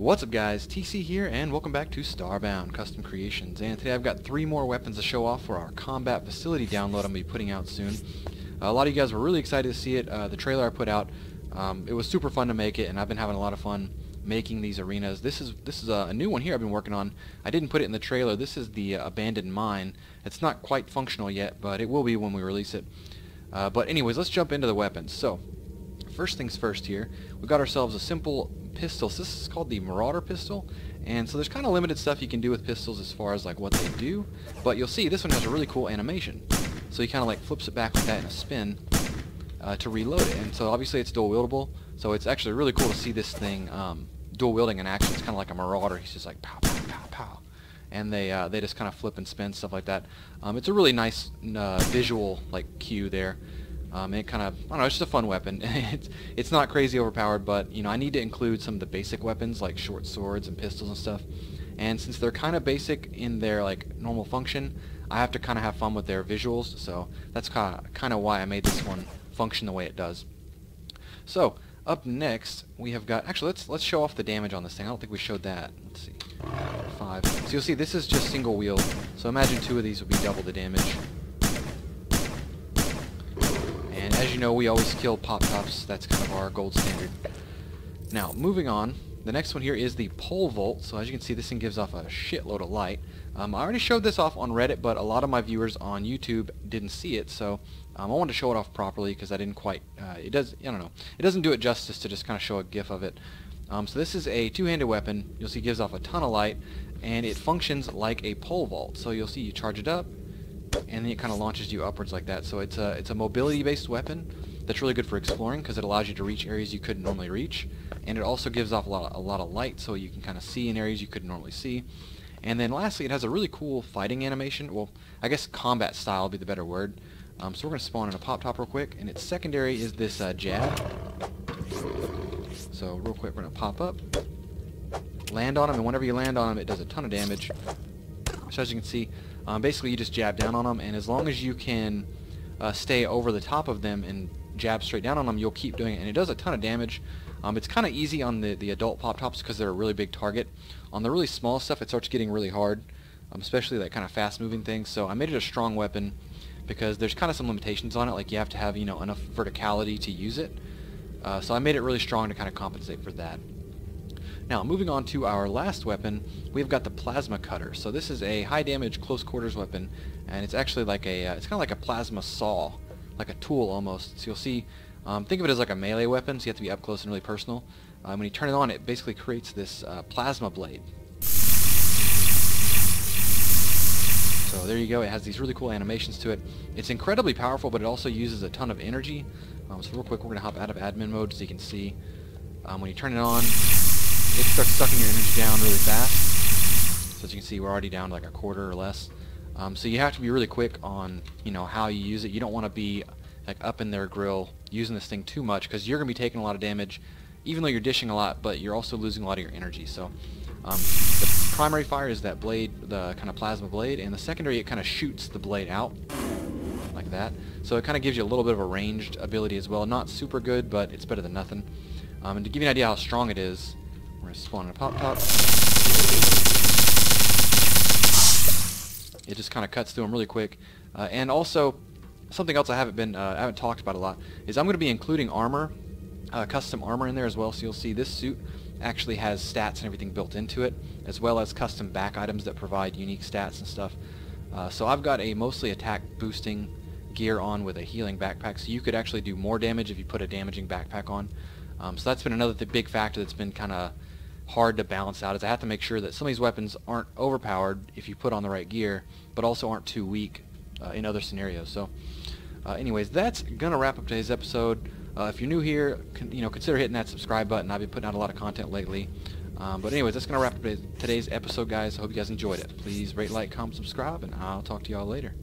What's up guys, TC here and welcome back to Starbound Custom Creations, and today I've got 3 more weapons to show off for our combat facility download I'm going to be putting out soon. A lot of you guys were really excited to see it. The trailer I put out, it was super fun to make it, and I've been having a lot of fun making these arenas. This is a new one here I've been working on. I didn't put it in the trailer. This is the abandoned mine. It's not quite functional yet, but it will be when we release it. But anyways, let's jump into the weapons. So first things first here, we've got ourselves a simple pistol. So this is called the Marauder pistol, and so there's kind of limited stuff you can do with pistols as far as like what they do, but you'll see this one has a really cool animation. So he kind of like flips it back like that in a spin to reload it, and so obviously it's dual wieldable, so it's actually really cool to see this thing dual wielding in action. It's kind of like a Marauder. He's just like pow pow pow pow, and they just kind of flip and spin, stuff like that. It's a really nice visual like cue there. It kind of, I don't know, it's just a fun weapon. It's not crazy overpowered, but you know, I need to include some of the basic weapons like short swords and pistols and stuff. And since they're kind of basic in their like normal function, I have to kind of have fun with their visuals. So that's kind of why I made this one function the way it does. So up next we have got, actually let's show off the damage on this thing. I don't think we showed that. Let's see, 5. So you'll see this is just single wield. So imagine 2 of these would be double the damage. As you know, we always kill pop-tops. That's kind of our gold standard. Now, moving on, the next one here is the pole vault. So as you can see, this thing gives off a shitload of light. I already showed this off on Reddit, but a lot of my viewers on YouTube didn't see it, so I wanted to show it off properly because I didn't quite, I don't know, it doesn't do it justice to just kind of show a gif of it. So this is a two-handed weapon. You'll see it gives off a ton of light, and it functions like a pole vault. So you'll see you charge it up, and then it kind of launches you upwards like that. So it's a mobility-based weapon that's really good for exploring because it allows you to reach areas you couldn't normally reach, and it also gives off a lot of light, so you can kind of see in areas you couldn't normally see. And then lastly, it has a really cool fighting animation. Well, I guess combat style would be the better word. So we're going to spawn in a pop-top real quick, and its secondary is this jab. So real quick, we're going to pop up, land on him, and whenever you land on him, it does a ton of damage. So as you can see, basically you just jab down on them, and as long as you can stay over the top of them and jab straight down on them, you'll keep doing it, and it does a ton of damage. It's kind of easy on the adult pop-tops because they're a really big target. On the really small stuff, it starts getting really hard, especially that kind of fast-moving things. So I made it a strong weapon because there's kind of some limitations on it, like you have to have, you know, enough verticality to use it. So I made it really strong to kind of compensate for that. Now, moving on to our last weapon, we've got the plasma cutter. So this is a high damage close quarters weapon, and it's actually like a, it's kind of like a plasma saw, like a tool almost. So you'll see, think of it as like a melee weapon, so you have to be up close and really personal. When you turn it on, it basically creates this plasma blade. So there you go, it has these really cool animations to it. It's incredibly powerful, but it also uses a ton of energy. So real quick, we're going to hop out of admin mode so you can see. When you turn it on, it starts sucking your energy down really fast. So as you can see, we're already down to like a quarter or less. So you have to be really quick on, you know, how you use it. You don't want to be like up in their grill using this thing too much because you're going to be taking a lot of damage, even though you're dishing a lot, but you're also losing a lot of your energy. So the primary fire is that blade, the kind of plasma blade, and the secondary, it kind of shoots the blade out like that. So it kind of gives you a little bit of a ranged ability as well. Not super good, but it's better than nothing. And to give you an idea how strong it is, we're going to spawn in a pop-top. It just kind of cuts through them really quick. And also, something else I haven't talked about a lot is I'm going to be including armor, custom armor in there as well. So you'll see this suit actually has stats and everything built into it, as well as custom back items that provide unique stats and stuff. So I've got a mostly attack boosting gear on with a healing backpack, so you could actually do more damage if you put a damaging backpack on. So that's been another big factor that's been kind of hard to balance out, is I have to make sure that some of these weapons aren't overpowered if you put on the right gear, but also aren't too weak in other scenarios. So anyways, that's gonna wrap up today's episode. If you're new here, consider hitting that subscribe button. I've been putting out a lot of content lately. But anyways, that's gonna wrap up today's episode, guys. I hope you guys enjoyed it. Please rate, like, comment, subscribe, and I'll talk to y'all later.